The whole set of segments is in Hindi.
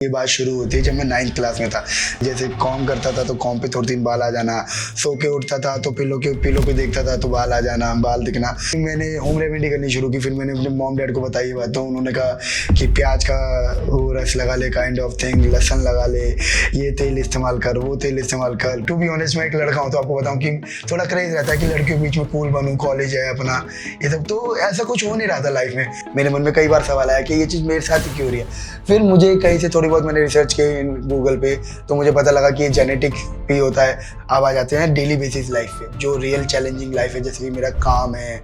ये बात शुरू होती है जब मैं 9th क्लास में था। जैसे कॉम करता था तो कॉम पे थोड़े दिन बाल आ जाना, सो के उठता था तो पिलो पे देखता था तो बाल आ जाना, बाल दिखना। मैंने होम रेमेडी करनी शुरू की। फिर मैंने अपने मॉम डैड को बताई बात, तो उन्होंने कहा कि प्याज का वो रस लगा ले, काइंड ऑफ थिंग, लहसुन लगा ले, ये तेल इस्तेमाल कर, वो तेल इस्तेमाल कर। टू बी ऑनेस्ट मैं एक लड़का हूँ तो आपको बताऊँ कि थोड़ा क्रेज रहता है कि लड़कियों के बीच में कूल बनूँ, कॉलेज है अपना, ये सब। तो ऐसा कुछ हो नहीं रहा था लाइफ में। मेरे मन में कई बार सवाल आया कि ये चीज़ मेरे साथ ही क्यों हो रही है। फिर मुझे कहीं से थोड़ी बहुत मैंने रिसर्च की गूगल पे, तो मुझे पता लगा कि ये जेनेटिक भी होता है। अब आ जाते हैं डेली बेसिस लाइफ पे, जो रियल चैलेंजिंग लाइफ है, जैसे कि मेरा काम है,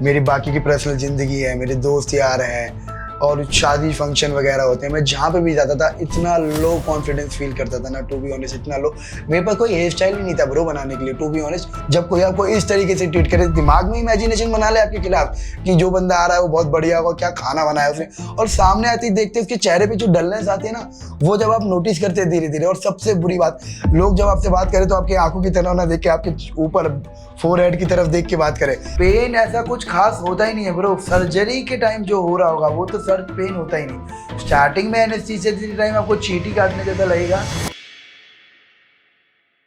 मेरी बाकी की पर्सनल ज़िंदगी है, मेरे दोस्त यार हैं और शादी फंक्शन वगैरह होते हैं। मैं जहाँ पे भी जाता था इतना लो कॉन्फिडेंस फील करता था ना, टू बी ऑनेस्ट, इतना लो। मेरे पास कोई हेयर स्टाइल ही नहीं था ब्रो बनाने के लिए, टू बी ऑनेस्ट। जब कोई आपको इस तरीके से ट्रीट करे, दिमाग में इमेजिनेशन बना ले आपके खिलाफ कि जो बंदा आ रहा है वो बहुत बढ़िया होगा, क्या खाना बनाया उसने, और सामने आती देखते उसके चेहरे पे जो डलनेस आती है ना, वो जब आप नोटिस करते हैं धीरे धीरे। और सबसे बुरी बात, लोग जब आपसे बात करें तो आपकी आंखों की तरफ ना देख के आपके ऊपर फोरहेड की तरफ देख के बात करें। पेन ऐसा कुछ खास होता ही नहीं है ब्रो। सर्जरी के टाइम जो हो रहा होगा वो तो सर पेन होता ही नहीं। स्टार्टिंग में एनेस्थीसिया के टाइम आपको चींटी काटने जैसा लगेगा।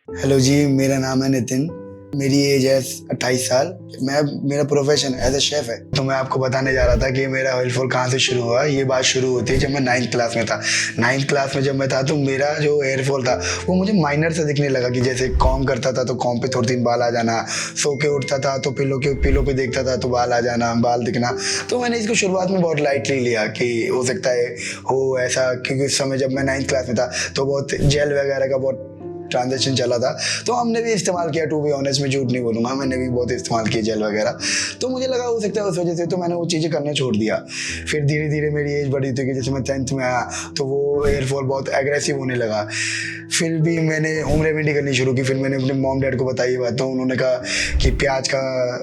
हेलो जी, मेरा नाम है नितिन, मेरी एज है 28 साल। मेरा प्रोफेशन एज ए शेफ है। तो मैं आपको बताने जा रहा था कि मेरा हेयर फॉल कहाँ से शुरू हुआ। ये बात शुरू होती है जब मैं 9th क्लास में था। 9th क्लास में जब मैं था तो मेरा जो हेयर फॉल था वो मुझे माइनर से दिखने लगा कि जैसे कॉम करता था तो कॉम पे थोड़े दिन बाल आ जाना, सो के उठता था तो पिलो पे देखता था तो बाल आ जाना, बाल दिखना। तो मैंने इसको शुरुआत में बहुत लाइटली लिया कि हो सकता है हो ऐसा, क्योंकि उस समय जब मैं 9th क्लास में था तो बहुत जेल वगैरह का बहुत ट्रांजेक्शन चला था, तो हमने भी इस्तेमाल किया। टू बी ऑनेस्ट मैं झूठ नहीं बोलूँगा, मैंने भी बहुत इस्तेमाल किया जेल वगैरह। तो मुझे लगा हो सकता है उस वजह से, तो मैंने वो चीज़ें करना छोड़ दिया। फिर धीरे धीरे मेरी एज बढ़ी थी कि जैसे मैं 10th में आया तो वो हेयर फॉल बहुत एग्रेसिव होने लगा। फिर भी मैंने होम रेमेडी करनी शुरू की। फिर मैंने अपने मॉम डैड को बताई बात, तो उन्होंने कहा कि प्याज का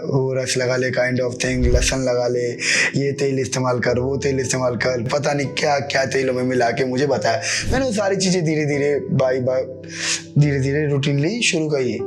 वो रस लगा ले, काइंड ऑफ थिंग, लहसुन लगा ले, ये तेल इस्तेमाल कर, वो तेल इस्तेमाल कर, पता नहीं क्या क्या तेलों में मिला के मुझे बताया। मैंने वो सारी चीज़ें धीरे धीरे धीरे धीरे रूटीनली शुरू करी,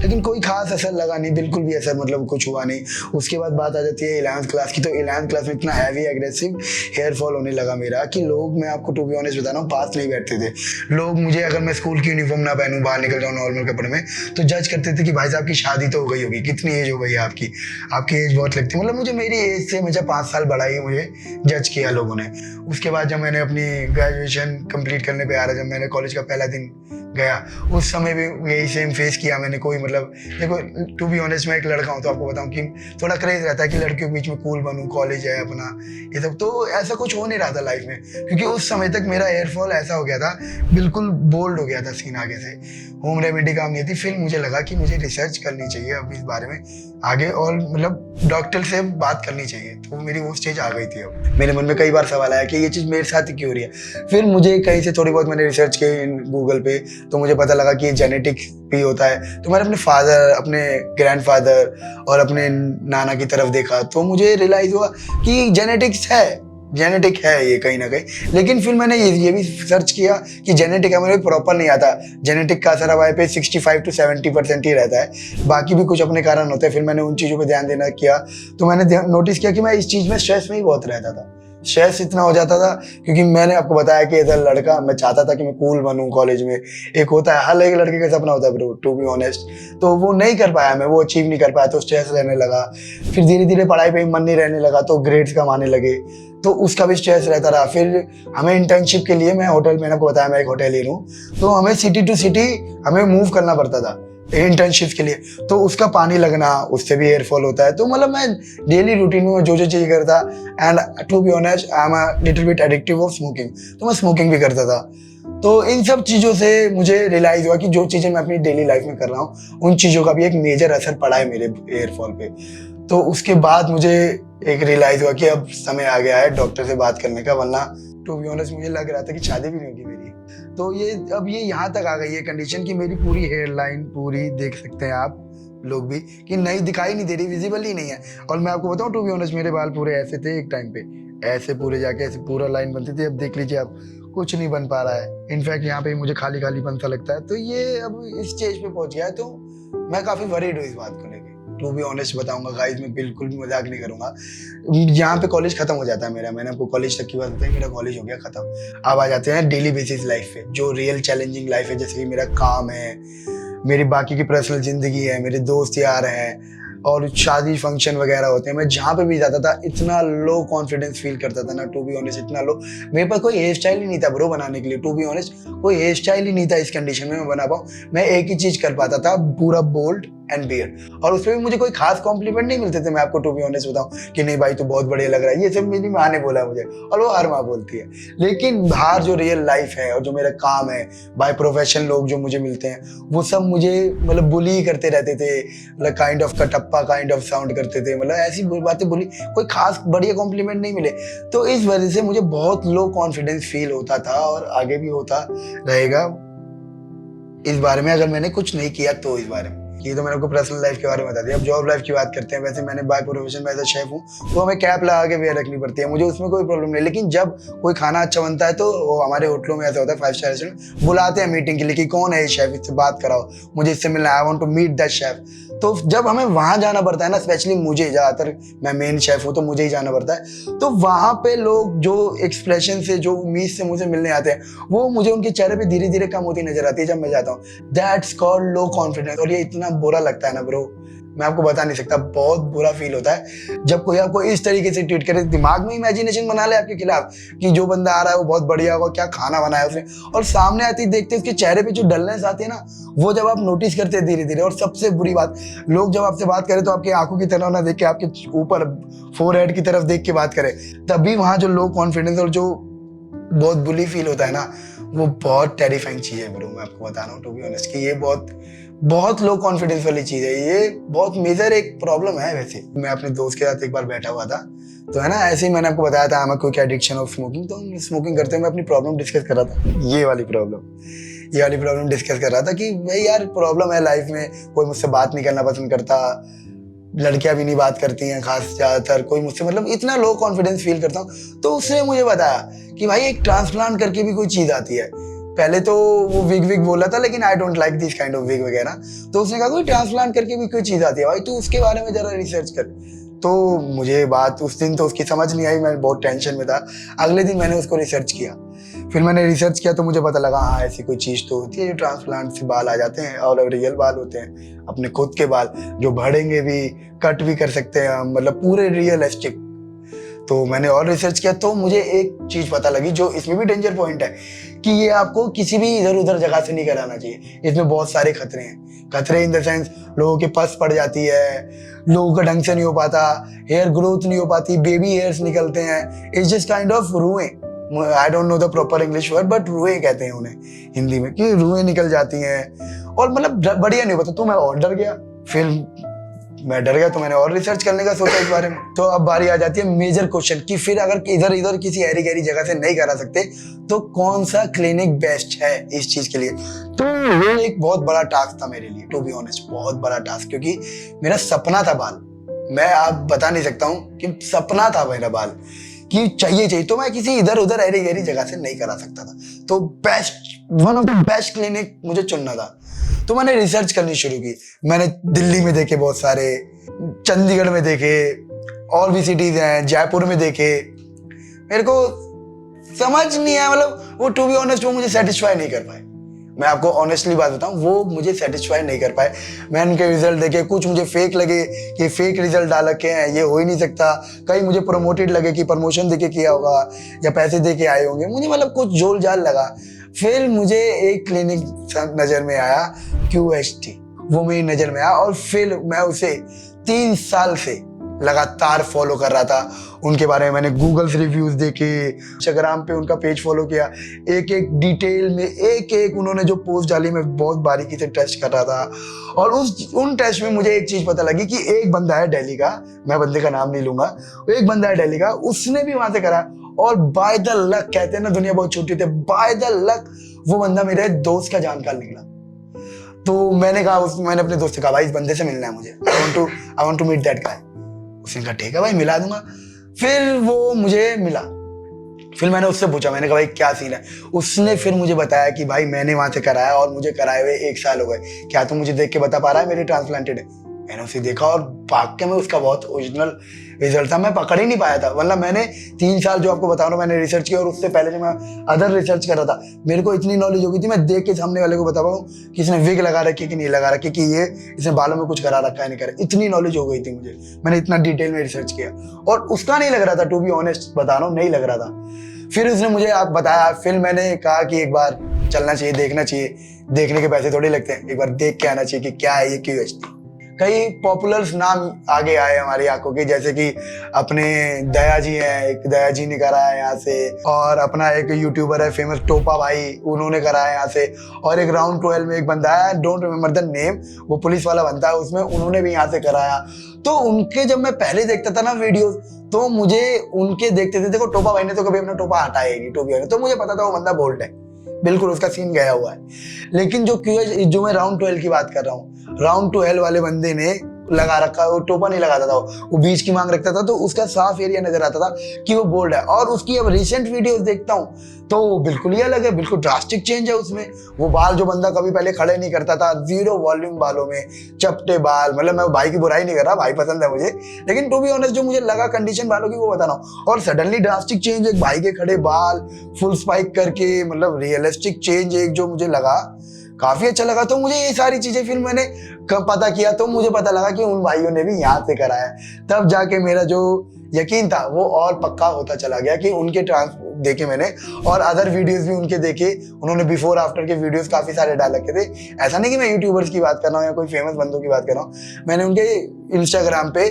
लेकिन कोई खास असर लगा नहीं, बिल्कुल भी असर मतलब कुछ हुआ नहीं। उसके बाद बात आ जाती है 11th क्लास की। तो 11th क्लास में इतना हैवी एग्रेसिव हेयर फॉल होने लगा मेरा कि लोग, मैं आपको टू बी ऑनेस्ट बता रहा हूँ, पास नहीं बैठते थे लोग। मुझे अगर मैं स्कूल की यूनिफॉर्म ना पहनूं, बाहर निकल जाऊँ नॉर्मल कपड़े में, तो जज करते थे कि भाई साहब की शादी तो हो गई होगी, कितनी एज हो गई है आपकी, आपकी एज बहुत लगती है। मतलब मुझे मेरी एज से मुझे 5 साल बड़ा ही मुझे जज किया लोगों ने। उसके बाद जब मैंने अपनी ग्रेजुएशन कंप्लीट करने पे आ रहा, जब मैंने कॉलेज का पहला दिन गया, उस समय भी यही सेम फेस किया मैंने। कोई मतलब देखो, टू बी ऑनेस्ट मैं एक लड़का हूँ तो आपको बताऊँ कि थोड़ा क्रेज रहता है कि लड़कियों के बीच में कूल बनूँ, कॉलेज है अपना, ये सब। तो ऐसा कुछ हो नहीं रहा था लाइफ में, क्योंकि उस समय तक मेरा हेयर फॉल ऐसा हो गया था, बिल्कुल बोल्ड हो गया था सीन आगे से। होम रेमेडी काम नहीं थी। फिर मुझे लगा कि मुझे रिसर्च करनी चाहिए अब इस बारे में आगे, और मतलब डॉक्टर से बात करनी चाहिए। तो मेरी वो स्टेज आ गई थी। अब मेरे मन में कई बार सवाल आया कि ये चीज़ मेरे साथ ही क्यों हो रही है। फिर मुझे कहीं से थोड़ी बहुत मैंने रिसर्च की गूगल पे, तो मुझे पता लगा कि ये जेनेटिक भी होता है। तो मैंने अपने फादर, अपने ग्रैंडफादर और अपने नाना की तरफ देखा, तो मुझे रियलाइज हुआ कि जेनेटिक है ये कहीं ना कहीं। लेकिन फिर मैंने ये भी सर्च किया कि जेनेटिक है, मुझे प्रॉपर नहीं आता। जेनेटिक का असर हमारे पे 65 to 70% ही रहता है, बाकी भी कुछ अपने कारण होते हैं। फिर मैंने उन चीज़ों पे ध्यान देना किया, तो मैंने नोटिस किया कि मैं इस चीज़ में स्ट्रेस में ही बहुत रहता था। स्ट्रेस इतना हो जाता था क्योंकि मैंने आपको बताया कि एज अ लड़का मैं चाहता था कि मैं कूल बनूं कॉलेज में। एक होता है, हर एक लड़के का सपना होता है ब्रो, टू बी ऑनेस्ट। तो वो नहीं कर पाया मैं, वो अचीव नहीं कर पाया, तो स्ट्रेस रहने लगा। फिर धीरे धीरे पढ़ाई पे मन नहीं रहने लगा, तो ग्रेड्स कम आने लगे, तो उसका भी स्ट्रेस रहता रहा। फिर हमें इंटर्नशिप के लिए, मैं होटल, मैंने आपको बताया मैं एक होटलियर हूँ, तो हमें सिटी टू सिटी हमें मूव करना पड़ता था इंटर्नशिप के लिए। तो उसका पानी लगना, उससे भी हेयर फॉल होता है। तो मतलब मैं डेली रूटीन में जो जो चीज़ करता, and to be honest I am a little bit addictive of smoking, तो मैं स्मोकिंग भी करता था। तो इन सब चीज़ों से मुझे रियलाइज़ हुआ कि जो चीज़ें मैं अपनी डेली लाइफ में कर रहा हूँ, उन चीज़ों का भी एक मेजर असर पड़ा है मेरे हेयर फॉल पे। तो उसके बाद मुझे एक रियलाइज़ हुआ कि अब समय आ गया है डॉक्टर से बात करने का, वरना टू बी ऑनेस्ट मुझे लग रहा था कि शादी भी नहीं होगी मेरी। तो ये अब ये यहाँ तक आ गई है कंडीशन कि मेरी पूरी हेयर लाइन पूरी देख सकते हैं आप लोग भी कि नहीं, दिखाई नहीं दे रही, विजिबल ही नहीं है। और मैं आपको बताऊँ टू बी ऑनेस्ट, मेरे बाल पूरे ऐसे थे एक टाइम पे, ऐसे पूरे जाके ऐसे पूरा लाइन बनती थी। अब देख लीजिए आप, कुछ नहीं बन पा रहा है। इनफैक्ट यहाँ पे मुझे खाली खाली सा लगता है। तो ये अब इस स्टेज पे पहुंच गया है, तो मैं काफ़ी वरीड हूँ इस बात को लेकर। टू बी ऑनेस्ट बताऊंगा गाइस, मैं बिल्कुल भी मजाक नहीं करूंगा। यहाँ पे कॉलेज खत्म हो जाता है मेरा, मैंने आपको कॉलेज तक की बात बताई, मेरा कॉलेज हो गया खत्म। अब आ जाते हैं डेली बेसिस लाइफ पे, जो रियल चैलेंजिंग लाइफ है, जैसे कि मेरा काम है, मेरी बाकी की पर्सनल जिंदगी है, मेरे दोस्त यार हैं और शादी फंक्शन वगैरह होते हैं। मैं जहाँ पे भी जाता था इतना लो कॉन्फिडेंस फील करता था ना, टू बी ऑनेस्ट, इतना लो। मेरे पास कोई हेयर स्टाइल ही नहीं था ब्रो बनाने के लिए, टू बी ऑनेस्ट कोई हेयर स्टाइल ही नहीं था इस कंडीशन में मैं बना पाऊँ। मैं एक ही चीज कर पाता था, पूरा बोल्ड एंड बियर्ड, और उसमें भी मुझे कोई खास कॉम्प्लीमेंट नहीं मिलते थे। मैं आपको टू बी ऑनेस्ट बताऊं कि नहीं भाई तू बहुत बढ़िया लग रहा है, ये सब मेरी माँ ने बोला मुझे, और वो हर माँ बोलती है। लेकिन बाहर जो रियल लाइफ है और जो मेरा काम है, बाय प्रोफेशन लोग जो मुझे मिलते हैं, वो सब मुझे मतलब बुली करते रहते थे, मतलब kind of Kattappa kind of sound करते थे, मतलब ऐसी बातें बोली, कोई खास बढ़िया कॉम्प्लीमेंट नहीं मिले। तो इस वजह से मुझे बहुत लो कॉन्फिडेंस फील होता था और आगे भी होता रहेगा इस बारे में, अगर मैंने कुछ नहीं किया तो। इस बारे में ये तो मैंने आपको पर्सनल लाइफ के बारे में बता दिया। अब जॉब लाइफ की बात करते हैं। वैसे मैंने बाय प्रोफेशन में एज अ शेफ हूँ, तो हमें कैप लगा के वेयर रखनी पड़ती है, मुझे उसमें कोई प्रॉब्लम नहीं। लेकिन जब कोई खाना अच्छा बनता है तो वो हमारे होटलों में ऐसा होता है, 5 स्टार रेस्टोरेंट बुलाते हैं मीटिंग के लिए कि कौन है ये शेफ, इससे बात कराओ, मुझे इससे मिलना है, I want to meet that chef. तो जब हमें वहां जाना पड़ता है ना, स्पेशली मुझे, ज्यादातर मैं मेन शेफ हूँ तो मुझे ही जाना पड़ता है, तो वहां पे लोग जो एक्सप्रेशन से, जो उम्मीद से मुझे मिलने आते हैं, वो मुझे उनके चेहरे पे धीरे धीरे कम होती नजर आती है जब मैं जाता हूँ। That's called low confidence. और ये इतना बुरा लगता है ना ब्रो, मैं आपको बता नहीं सकता, बहुत बुरा फील होता है जब कोई आपको इस तरीके से ट्रीट करे। दिमाग में इमेजिनेशन बना ले आपके खिलाफ कि जो बंदा आ रहा है वो बहुत बढ़िया होगा, क्या खाना बनाया उसने, और सामने आते ही देखते उसके चेहरे पे जो डलनेस आती है ना, वो जब आप नोटिस करते हैं धीरे धीरे। और सबसे बुरी बात, लोग जब आपसे बात करें तो आपकी आंखों की तरफ ना देख के आपके ऊपर फोरहेड की तरफ देख के बात करें, तभी वहां जो लो कॉन्फिडेंस और जो बहुत बुली फील होता है ना, वो बहुत टेरिफाइंग चीज है ब्रो। मैं आपको बता रहा हूँ टू बी ऑनेस्ट कि ये बहुत बहुत लो कॉन्फिडेंस वाली चीज है, ये बहुत मेजर एक प्रॉब्लम है। वैसे मैं अपने दोस्त के साथ एक बार बैठा हुआ था, तो है ना, ऐसे ही मैंने आपको बताया था हमें कोई एडिक्शन ऑफ स्मोकिंग, तो स्मोकिंग करते हुए मैं अपनी प्रॉब्लम डिस्कस कर रहा था, ये वाली प्रॉब्लम डिस्कस कर रहा था कि भाई यार प्रॉब्लम है लाइफ में, कोई मुझसे बात नहीं करना पसंद करता, लड़कियां भी नहीं बात करती हैं खास, ज्यादातर कोई मुझसे, मतलब इतना लो कॉन्फिडेंस फील करता हूँ। तो उसने मुझे बताया कि भाई एक ट्रांसप्लांट करके भी कोई चीज आती है। पहले तो वो विग बोला था, लेकिन I don't like this kind of wig वगैरह, तो उसने कहा कोई ट्रांसप्लांट करके भी कोई चीज आती है भाई, तू उसके बारे में जरा रिसर्च कर। तो मुझे बात उस दिन तो उसकी समझ नहीं आई, मैं बहुत टेंशन में था। अगले दिन मैंने उसको रिसर्च किया, फिर मैंने रिसर्च किया तो मुझे पता लगा हाँ ऐसी कोई चीज तो होती है, जो ट्रांसप्लांट से बाल आ जाते हैं, और रियल बाल होते हैं, अपने खुद के बाल जो बढ़ेंगे भी, कट भी कर सकते हैं हम, मतलब पूरे रियलिस्टिक। तो मैंने और रिसर्च किया तो मुझे एक चीज पता लगी, जो इसमें भी डेंजर पॉइंट है, कि ये आपको किसी भी इधर उधर जगह से नहीं कराना चाहिए। इसमें बहुत सारे खतरे हैं, खतरे इन द सेंस लोगों के पस पड़ जाती है, लोगों का ढंग से नहीं हो पाता, हेयर ग्रोथ नहीं हो पाती, बेबी हेयर्स निकलते हैं, इट्स जस्ट काइंड ऑफ रुएं। I don't know the proper English word, but रुएं कहते हैं उन्हें हिंदी में, कि रुएं निकल जाती हैं और मतलब बढ़िया नहीं होता। तो मैं और डर गया, फिर मैं डर गया तो मैंने और रिसर्च करने का सोचा इस बारे में। तो अब बारी आ जाती है मेजर क्वेश्चन कि फिर अगर इधर इधर किसी ऐरी गैरी जगह से नहीं करा सकते तो कौन सा क्लिनिक बेस्ट है इस चीज के लिए। तो वो एक बहुत बड़ा टास्क था मेरे लिए, टू बी ऑनेस्ट, बहुत बड़ा टास्क, क्योंकि मेरा सपना था बाल, मैं आप बता नहीं सकता हूँ कि सपना था मेरा बाल कि चाहिए, तो मैं किसी इधर उधर ऐरी गैरी जगह से नहीं करा सकता था। तो one of the best clinic मुझे चुनना था। तो मैंने रिसर्च करनी शुरू की, मैंने दिल्ली में देखे बहुत सारे, चंडीगढ़ में देखे, और भी सिटीज हैं, जयपुर में देखे, मेरे को समझ नहीं आया, मतलब वो टू बी ऑनेस्ट वो मुझे सेटिस्फाई नहीं कर पाए। मैं आपको ऑनेस्टली बात बताऊं, वो मुझे सेटिस्फाई नहीं कर पाए। मैंने उनके रिजल्ट देखे, कुछ मुझे फेक लगे कि फेक रिजल्ट डाल रखे हैं, ये हो ही नहीं सकता, कहीं मुझे प्रमोटेड लगे कि प्रमोशन देके किया होगा या पैसे देके आए होंगे, मुझे मतलब कुछ जोल जाल लगा। फिर मुझे एक क्लिनिक नजर में आया, QHT, वो मेरी नजर में आया, और फिर मैं उसे 3 साल से लगातार फॉलो कर रहा था। उनके बारे में मैंने गूगल से रिव्यूज देखे, इंस्टाग्राम पे उनका पेज फॉलो किया, एक एक डिटेल में एक एक उन्होंने जो पोस्ट डाली मैं बहुत बारीकी से टेस्ट कर रहा था। और उन टेस्ट में मुझे एक चीज पता लगी कि एक बंदा है दिल्ली का, मैं बंदे का नाम नहीं लूंगा, एक बंदा है दिल्ली का, उसने भी वहां से करा, और बाय द लक, कहते हैं ना दुनिया बहुत छोटी थी, बाय द लक वो बंदा मेरे दोस्त का जानकार निकला। तो मैंने अपने दोस्त से कहा भाई इस बंदे से मिलना है मुझे, I want to meet that guy. उसने कहा ठीक है भाई मिला दूंगा। फिर वो मुझे मिला, फिर मैंने उससे पूछा, मैंने कहा भाई क्या सीन है। उसने फिर मुझे बताया कि भाई मैंने वहां से कराया और मुझे कराए हुए 1 साल हो गए, क्या तू मुझे देख के बता पा रहा है मेरी ट्रांसप्लांटेड है। मैंने उसे देखा और वाकई में उसका बहुत ओरिजिनल रिजल्ट था। मैं पकड़ ही नहीं पाया था, वरना मैंने 3 साल जो आपको बता रहा हूँ मैंने रिसर्च किया, और उससे पहले जो मैं अदर रिसर्च कर रहा था, मेरे को इतनी नॉलेज हो गई थी, मैं देख के सामने वाले को बता पाऊँ कि इसने विग लगा रखी कि नहीं लगा रखी, कि ये इसने बालों में कुछ करा रखा है नहीं करा, इतनी नॉलेज हो गई थी मुझे। मैंने इतना डिटेल में रिसर्च किया और उसका नहीं लग रहा था, टू बी ऑनेस्ट बता रहा हूँ, नहीं लग रहा था। फिर उसने मुझे आप बताया, फिर मैंने कहा कि एक बार चलना चाहिए, देखना चाहिए, देखने के पैसे थोड़े लगते हैं, एक बार देख के आना चाहिए कि क्या है ये QHT। कई पॉपुलर्स नाम आगे आए हमारी आंखों के, जैसे कि अपने दया जी हैं, एक दया जी ने करा है यहाँ से, और अपना एक यूट्यूबर है फेमस टोपा भाई, उन्होंने करा है यहाँ से, और एक राउंड 12 में एक बंदा है, डोंट रिमेम्बर द नेम, वो पुलिस वाला बनता है उसमें, उन्होंने भी यहाँ से कराया। तो उनके जब मैं पहले देखता था ना वीडियोस, तो मुझे उनके देखते थे, देखो टोपा भाई ने तो कभी अपना टोपा हटाया ही नहीं, टोपी भाई ने, तो मुझे पता था वो बंदा बोल्ड है, बिल्कुल उसका सीन गया हुआ है। लेकिन जो मैं राउंड 12 की बात कर रहा हूँ, राउंड 12 वाले बंदे ने लगा रखा, वो टोपा नहीं लगाता था, वो बीच की मांग रखता था, तो उसका साफ एरिया नजर आता था कि वो बोल्ड है। और उसकी अब रिसेंट वीडियोस देखता हूँ तो वो बिल्कुल ही अलग है, बिल्कुल ड्रास्टिक चेंज है उसमें। वो बाल जो बंदा कभी पहले खड़े नहीं करता था, 0 वॉल्यूम बालों में, चपटे बाल, मतलब मैं भाई की बुराई नहीं कर रहा, भाई पसंद है मुझे, लेकिन टू बी ऑनेस्ट जो मुझे लगा कंडीशन बालों की वो बता रहा हूँ। और सडनली ड्रास्टिक चेंज, एक भाई के खड़े बाल फुल स्पाइक करके, मतलब रियलिस्टिक चेंज एक जो मुझे लगा, काफी अच्छा लगा। तो मुझे ये सारी चीजें फिर मैंने कब पता किया, तो मुझे पता लगा कि उन भाइयों ने भी यहाँ से कराया। तब जाके मेरा जो यकीन था वो और पक्का होता चला गया कि उनके देखे मैंने, और अदर वीडियोस भी उनके देखे, उन्होंने बिफोर आफ्टर के वीडियोस काफी सारे डाल रखे थे। ऐसा नहीं कि मैं यूट्यूबर्स की बात कर रहा हूँ या कोई फेमस बंदों की बात कर रहा हूँ, मैंने उनके इंस्टाग्राम पे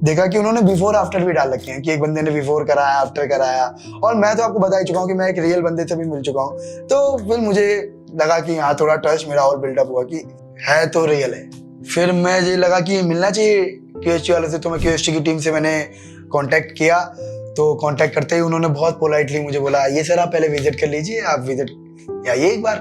देखा कि उन्होंने बिफोर आफ्टर भी डाल रखे हैं, कि एक बंदे ने बिफोर कराया, आफ्टर कराया। और मैं तो आपको बता ही चुका हूँ कि मैं एक रियल बंदे से भी मिल चुका हूँ, तो फिर मुझे लगा कि यहाँ थोड़ा ट्रस्ट मेरा और बिल्डअप हुआ कि है तो रियल है। फिर मैं ये लगा कि मिलना चाहिए QHT वाले से, तो मैं QHT की टीम से मैंने कांटेक्ट किया। तो कांटेक्ट करते ही उन्होंने बहुत पोलाइटली मुझे बोला, ये सर आप पहले विजिट कर लीजिए, आप विजिट आइए एक बार।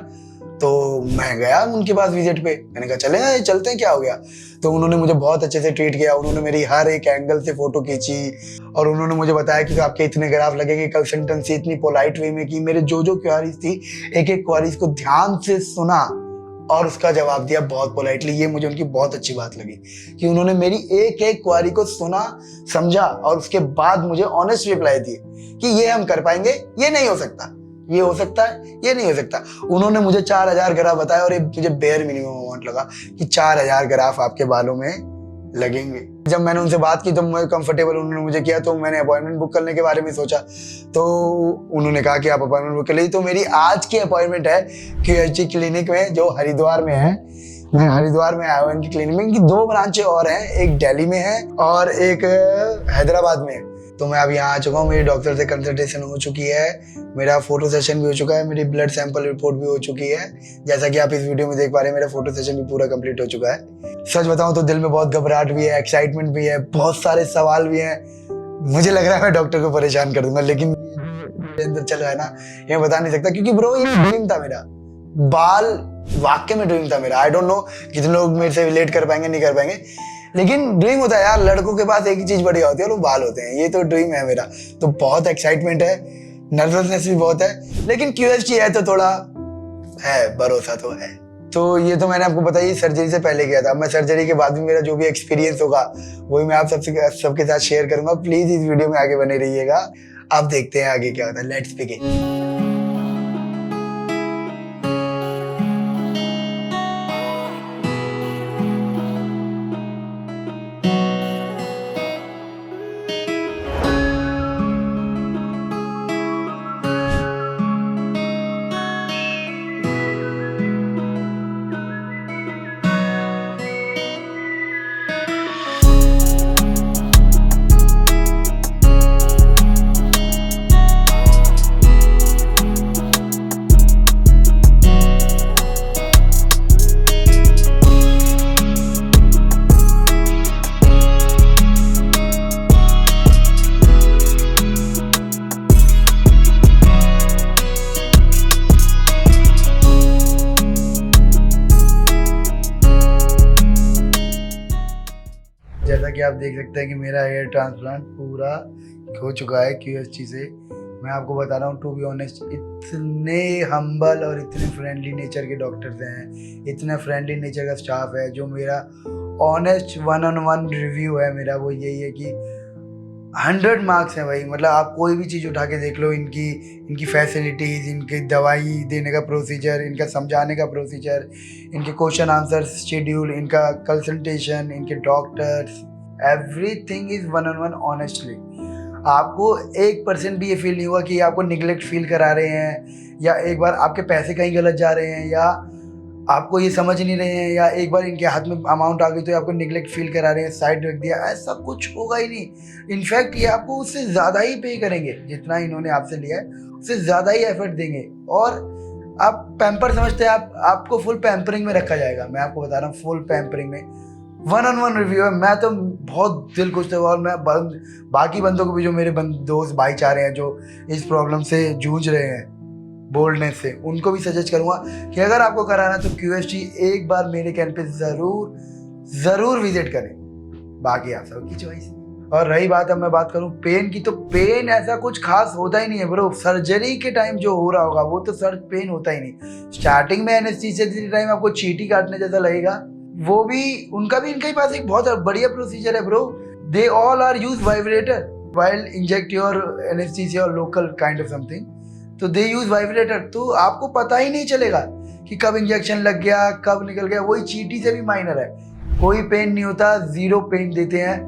तो मैं गया उनके पास विजिट पे, मैंने कहा चले चलते हैं, क्या हो गया। तो उन्होंने मुझे बहुत अच्छे से ट्रीट किया, उन्होंने मेरी हर एक एंगल से फोटो खींची, और उन्होंने मुझे बताया कि आपके इतने ग्राफ लगेंगे, कंसल्टेंसी इतनी पोलाइट वे में की, मेरे जो क्वेरीज थी एक एक क्वेरीज को ध्यान से सुना और उसका जवाब दिया बहुत पोलाइटली। ये मुझे उनकी बहुत अच्छी बात लगी कि उन्होंने मेरी एक एक क्वेरी को सुना, समझा, और उसके बाद मुझे ऑनेस्ट रिप्लाई दिए कि ये हम कर पाएंगे, ये नहीं हो सकता, ये हो सकता है, ये नहीं हो सकता। उन्होंने मुझे 4000 ग्राफ बताया, और ये मुझे बेयर मिनिमम अमाउंट लगा कि 4000 ग्राफ आपके बालों में लगेंगे। जब मैंने उनसे बात की तो मैं कंफर्टेबल उन्होंने मुझे किया, तो मैंने अपॉइंटमेंट बुक करने के बारे में सोचा, तो उन्होंने कहा कि आप अपॉइंटमेंट बुक कर लीजिए। तो मेरी आज की अपॉइंटमेंट है QHT क्लिनिक में, जो हरिद्वार में है। मैं हरिद्वार में आया हूँ इनकी क्लिनिक में। इनकी 2 ब्रांचें और हैं, एक दिल्ली में है और एक हैदराबाद में है। तो मैं अब यहाँ आ चुका हूँ, मेरी डॉक्टर से कंसल्टेशन हो चुकी है, मेरा फोटो सेशन भी हो चुका है, मेरी ब्लड सैंपल रिपोर्ट भी हो चुकी है। जैसा कि आप इस वीडियो में देख पा रहे हैं, मेरा फोटो सेशन भी पूरा कंप्लीट हो चुका है। सच बताऊं तो दिल में बहुत घबराहट भी है, एक्साइटमेंट भी है, बहुत सारे सवाल भी हैं। मुझे लग रहा है मैं डॉक्टर को परेशान कर दूंगा, लेकिन अंदर चल रहा है ना, ये बता नहीं सकता, क्योंकि ब्रो ये ड्रीम था मेरा, बाल वाकई में ड्रीम था मेरा। आई डोंट नो कितने लोग मेरे से रिलेट कर पाएंगे, नहीं कर पाएंगे, लेकिन ड्रीम होता है यार, लड़कों के पास एक ही चीज बढ़िया होती है, वो बाल होते हैं। ये तो ड्रीम है मेरा, तो बहुत एक्साइटमेंट है, नर्वसनेस भी बहुत है, लेकिन QHT है तो थोड़ा है, भरोसा तो है। तो ये तो मैंने आपको बताया, सर्जरी से पहले किया था। मैं सर्जरी के बाद भी मेरा जो भी एक्सपीरियंस होगा वही मैं आप सबके साथ शेयर करूंगा। प्लीज इस वीडियो में आगे बने रहिएगा, आप देखते हैं आगे क्या होता है। Let's begin. जैसा कि आप देख सकते हैं कि मेरा हेयर ट्रांसप्लांट पूरा हो चुका है QHT से। मैं आपको बता रहा हूँ, टू बी ऑनेस्ट, इतने हम्बल और इतने फ्रेंडली नेचर के डॉक्टर्स हैं, इतना फ्रेंडली नेचर का स्टाफ है, जो मेरा ऑनेस्ट 1-on-1 रिव्यू है मेरा, वो यही है कि 100 मार्क्स है भाई। मतलब आप कोई भी चीज़ उठा के देख लो, इनकी फैसिलिटीज़, इनकी दवाई देने का प्रोसीजर, इनका समझाने का प्रोसीजर, इनके क्वेश्चन आंसर शेड्यूल, इनका कंसल्टेशन, इनके doctors, everything is 1-on-1 honestly. आपको 1% भी ये फील नहीं हुआ कि आपको निगलेक्ट फील करा रहे हैं, या एक बार आपके पैसे कहीं गलत जा रहे हैं, या आपको ये समझ नहीं रहे हैं, या एक बार इनके हाथ में अमाउंट आ गई तो आपको निगलेक्ट फील करा रहे हैं, साइड रख दिया। ऐसा कुछ होगा ही नहीं। इनफैक्ट ये आपको उससे ज़्यादा ही पे करेंगे, जितना इन्होंने आपसे लिया है उससे ज़्यादा ही एफर्ट देंगे। और आप पैम्पर समझते हैं, आपको फुल पैम्परिंग में रखा जाएगा। मैं आपको बता रहा हूँ, फुल पैम्परिंग में 1-on-1 रिव्यू है। मैं तो बहुत दिल खुश था, और मैं बाकी बंदों को भी, जो मेरे दोस्त भाईचारे हैं जो इस प्रॉब्लम से जूझ रहे हैं बोल्डनेस से, उनको भी सजेस्ट करूंगा कि अगर आपको कराना तो QST एक बार मेरे कैंप पे ज़रूर विजिट करें। बाकी आप सबकी चॉइस। और रही बात, अब मैं बात करूं पेन की, तो पेन ऐसा कुछ खास होता ही नहीं है ब्रो। सर्जरी के टाइम जो हो रहा होगा वो तो सर पेन होता ही नहीं। स्टार्टिंग में एनेस्थीसिया के टाइम आपको चींटी काटने जैसा लगेगा, वो भी उनका भी इनके पास एक बहुत बढ़िया प्रोसीजर है bro. They all are use vibrator while inject your anesthesia or local kind of something, तो दे यूज वाइब्रेटर। तो आपको पता ही नहीं चलेगा कि कब इंजेक्शन लग गया, कब निकल गया। वही चींटी से भी माइनर है, कोई पेन नहीं होता, 0 पेन देते हैं,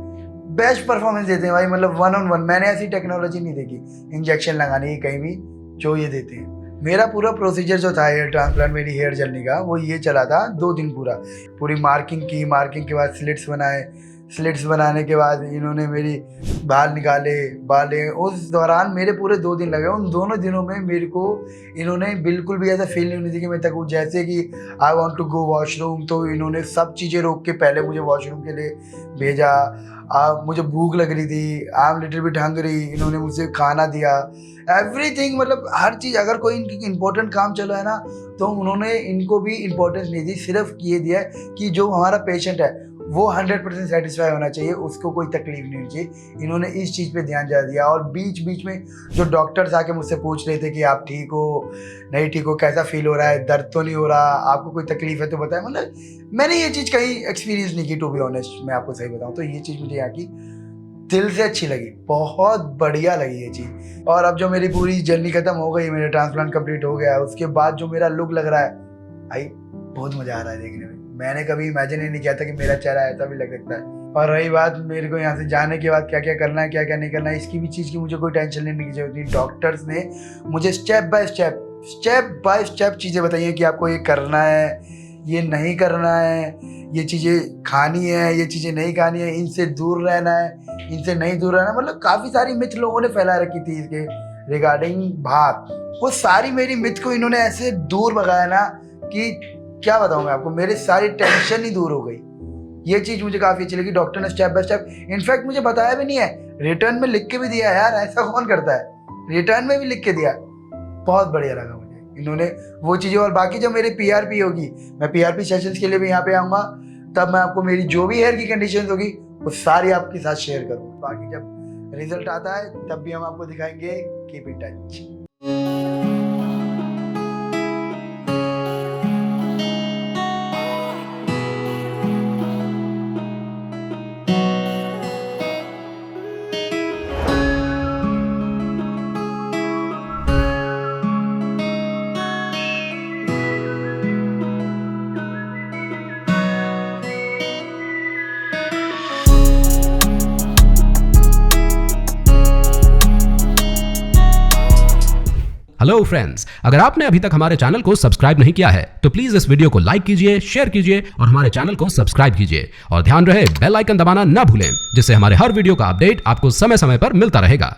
बेस्ट परफॉर्मेंस देते हैं भाई। मतलब 1-on-1 मैंने ऐसी टेक्नोलॉजी नहीं देखी इंजेक्शन लगाने की कहीं भी जो ये देते हैं। मेरा पूरा प्रोसीजर जो था हेयर ट्रांसप्लांट, मेरी हेयर जर्नी का, वो ये चला था 2 दिन पूरी मार्किंग की। मार्किंग के बाद स्लिट्स बनाए, स्लिट्स बनाने के बाद इन्होंने मेरी बाल निकाले, बालें। उस दौरान मेरे पूरे 2 दिन लगे। उन दोनों दिनों में मेरे को इन्होंने बिल्कुल भी ऐसा फील नहीं होने दी कि मैं तक, जैसे कि I want to go washroom, तो इन्होंने सब चीज़ें रोक के पहले मुझे वॉशरूम के लिए भेजा। मुझे भूख लग रही थी, I am little bit hungry, इन्होंने मुझे खाना दिया, एवरीथिंग। मतलब हर चीज़, अगर कोई इनकी इंपॉर्टेंट काम चला है ना, तो उन्होंने इनको भी इम्पोर्टेंस नहीं दी। सिर्फ ये दिया कि जो हमारा पेशेंट है वो 100% सेटिस्फाई होना चाहिए, उसको कोई तकलीफ नहीं होनी चाहिए। इन्होंने इस चीज़ पे ध्यान ज़्यादा दिया। और बीच बीच में जो डॉक्टर्स आके मुझसे पूछ रहे थे कि आप ठीक हो, नहीं ठीक हो, कैसा फील हो रहा है, दर्द तो नहीं हो रहा, आपको कोई तकलीफ है तो बताएं। मतलब मैंने ये चीज़ कहीं एक्सपीरियंस नहीं की, टू बी ऑनेस्ट, मैं आपको सही बताऊँ तो ये चीज़ मुझे यहाँ की दिल से अच्छी लगी, बहुत बढ़िया लगी ये चीज़। और अब जो मेरी पूरी जर्नी खत्म हो गई, मेरा ट्रांसप्लांट कंप्लीट हो गया, उसके बाद जो मेरा लुक लग रहा है भाई, बहुत मज़ा आ रहा है देखने में। मैंने कभी इमेजिन ही नहीं किया था कि मेरा चेहरा ऐसा भी लग सकता है। और रही बात मेरे को यहाँ से जाने के बाद क्या क्या करना है, क्या क्या नहीं करना है, इसकी भी चीज़ की मुझे कोई टेंशन लेने की जरूरत नहीं। डॉक्टर्स ने मुझे स्टेप बाय स्टेप चीज़ें बताई हैं कि आपको ये करना है, ये नहीं करना है, ये चीज़ें खानी है, ये चीज़ें नहीं खानी है, इनसे दूर रहना है, इनसे नहीं दूर रहना। मतलब काफ़ी सारी मिथ लोगों ने फैला रखी थी इसके रिगार्डिंग भात। वो सारी मेरी मिथ को इन्होंने ऐसे दूर भगाया ना कि क्या बताऊँ मैं आपको, मेरी सारी टेंशन ही दूर हो गई। ये चीज़ मुझे काफ़ी अच्छी लगी। डॉक्टर ने स्टेप बाय स्टेप, इनफैक्ट मुझे बताया भी नहीं है, रिटर्न में लिख के भी दिया यार, ऐसा कौन करता है, रिटर्न में भी लिख के दिया। बहुत बढ़िया लगा मुझे इन्होंने वो चीज़ें। और बाकी जब मेरी PRP होगी, मैं PRP सेशंस के लिए भी यहाँ पे आऊँगा, तब मैं आपको मेरी जो भी हेयर की कंडीशन होगी वो सारी आपके साथ शेयर करूँगा। बाकी जब रिजल्ट आता है तब भी हम आपको दिखाएंगे। Keep in touch. Hello friends, अगर आपने अभी तक हमारे चैनल को सब्सक्राइब नहीं किया है तो प्लीज इस वीडियो को लाइक कीजिए, शेयर कीजिए और हमारे चैनल को सब्सक्राइब कीजिए। और ध्यान रहे बेल आइकन दबाना ना भूलें, जिससे हमारे हर वीडियो का अपडेट आपको समय समय पर मिलता रहेगा।